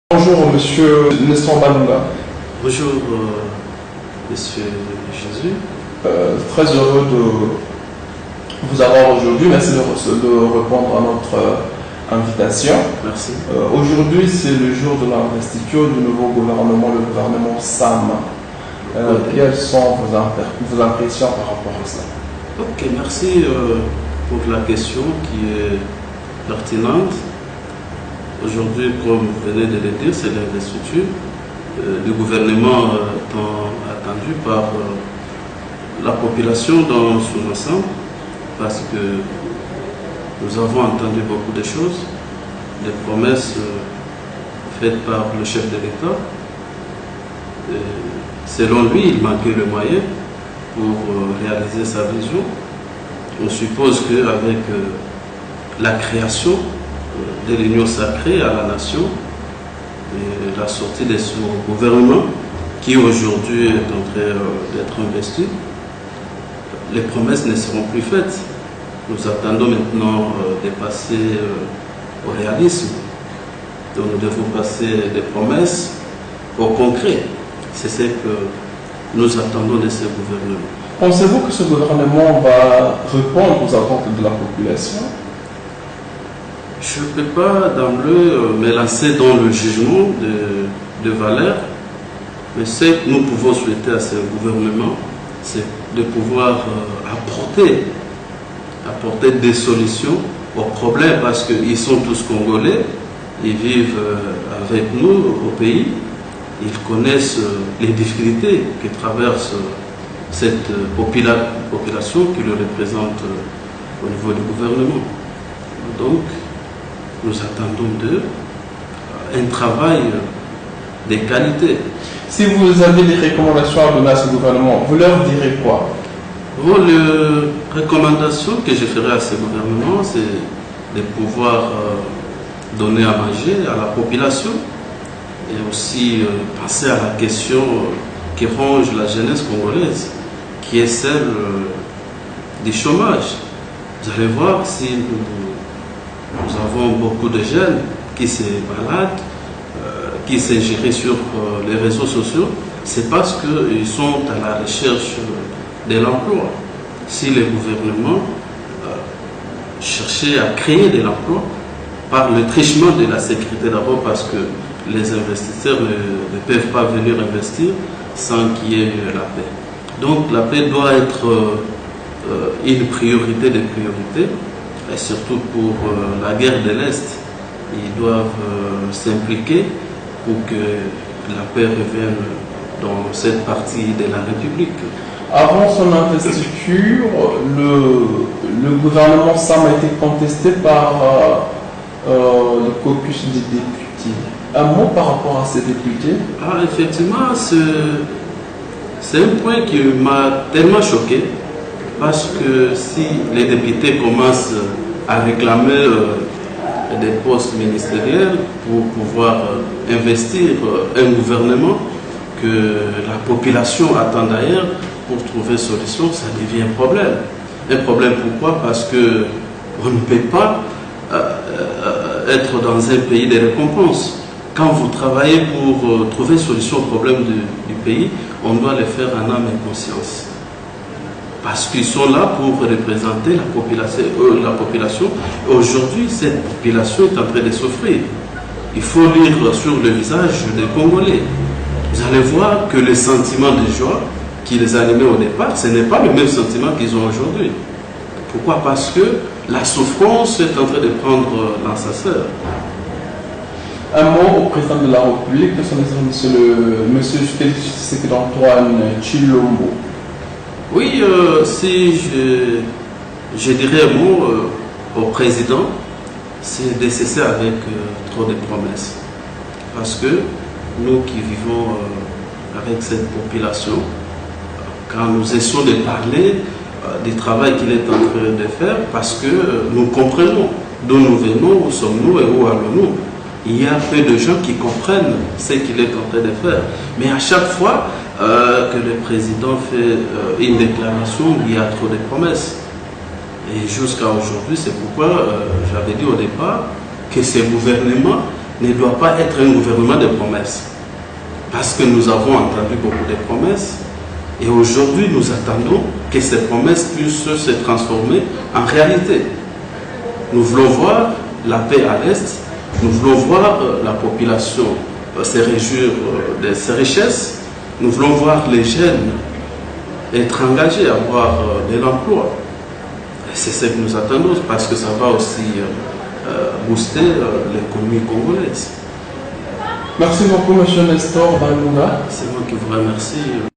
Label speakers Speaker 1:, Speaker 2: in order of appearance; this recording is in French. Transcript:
Speaker 1: Bonjour Monsieur Nestor Balunga.
Speaker 2: Bonjour Monsieur Jésus.
Speaker 1: Très heureux de vous avoir aujourd'hui. Merci de répondre à notre invitation.
Speaker 2: Merci.
Speaker 1: Aujourd'hui, c'est le jour de l'investiture du nouveau gouvernement, le gouvernement SAM. Quelles sont vos impressions par rapport à cela?
Speaker 2: Ok, merci pour la question qui est pertinente. Aujourd'hui, comme vous venez de le dire, c'est l'investiture du gouvernement tant attendu par la population dans son ensemble, parce que nous avons entendu beaucoup de choses, des promesses faites par le chef de l'État. Selon lui, il manquait le moyen pour réaliser sa vision. On suppose qu'avec la création de l'union sacrée à la nation et la sortie de son gouvernement qui aujourd'hui est en train d'être investi, les promesses ne seront plus faites. Nous attendons maintenant de passer au réalisme. Donc nous devons passer des promesses au concret. C'est ce que nous attendons de ce gouvernement.
Speaker 1: Pensez-vous que ce gouvernement va répondre aux attentes de la population?
Speaker 2: Je ne peux pas d'emblée me lancer dans le jugement de valeur, mais ce que nous pouvons souhaiter à ce gouvernement, c'est de pouvoir apporter des solutions aux problèmes, parce qu'ils sont tous Congolais, ils vivent avec nous au pays, ils connaissent les difficultés que traverse cette population qui le représente au niveau du gouvernement. Donc, nous attendons d'eux un travail de qualité.
Speaker 1: Si vous avez des recommandations à donner à ce gouvernement, vous leur direz quoi?
Speaker 2: Bon, les recommandations que je ferai à ce gouvernement, c'est de pouvoir donner à manger à la population et aussi penser à la question qui ronge la jeunesse congolaise, qui est celle du chômage. Vous allez voir, si nous avons beaucoup de jeunes qui se baladent, qui s'ingèrent sur les réseaux sociaux, c'est parce qu'ils sont à la recherche de l'emploi. Si le gouvernement cherchait à créer de l'emploi par le trichement de la sécurité d'abord, parce que les investisseurs ne peuvent pas venir investir sans qu'il y ait la paix. Donc la paix doit être une priorité des priorités. Et surtout pour la guerre de l'Est, ils doivent s'impliquer pour que la paix revienne dans cette partie de la République.
Speaker 1: Avant son investiture, le gouvernement SAM a été contesté par le caucus des députés. Un mot par rapport à ces députés?
Speaker 2: Effectivement, c'est un point qui m'a tellement choqué. Parce que si les députés commencent à réclamer des postes ministériels pour pouvoir investir un gouvernement que la population attend d'ailleurs pour trouver solution, ça devient un problème. Un problème pourquoi? Parce qu'on ne peut pas être dans un pays de récompense. Quand vous travaillez pour trouver solution au problème du pays, on doit le faire en âme et conscience. Parce qu'ils sont là pour représenter la population. Aujourd'hui, cette population est en train de souffrir. Il faut lire sur le visage des Congolais. Vous allez voir que le sentiment de joie qui les animait au départ, ce n'est pas le même sentiment qu'ils ont aujourd'hui. Pourquoi? Parce que la souffrance est en train de prendre l'ascenseur.
Speaker 1: Un mot au président de la République, monsieur Tshisekedi Antoine Tshilombo.
Speaker 2: Oui, si je dirais un mot au président, c'est de cesser avec trop de promesses. Parce que nous qui vivons avec cette population, quand nous essayons de parler du travail qu'il est en train de faire, parce que nous comprenons d'où nous venons, où sommes-nous et où allons-nous. Il y a peu de gens qui comprennent ce qu'il est en train de faire. Mais à chaque fois que le président fait une déclaration, il y a trop de promesses. Et jusqu'à aujourd'hui, c'est pourquoi j'avais dit au départ que ce gouvernement ne doit pas être un gouvernement de promesses. Parce que nous avons entendu beaucoup de promesses et aujourd'hui nous attendons que ces promesses puissent se transformer en réalité. Nous voulons voir la paix à l'Est, nous voulons voir la population se réjouir de ses richesses, nous voulons voir les jeunes être engagés à avoir de l'emploi. C'est ce que nous attendons parce que ça va aussi booster l'économie congolaise.
Speaker 1: Merci beaucoup, M. Nestor Banunga.
Speaker 2: C'est moi qui vous remercie.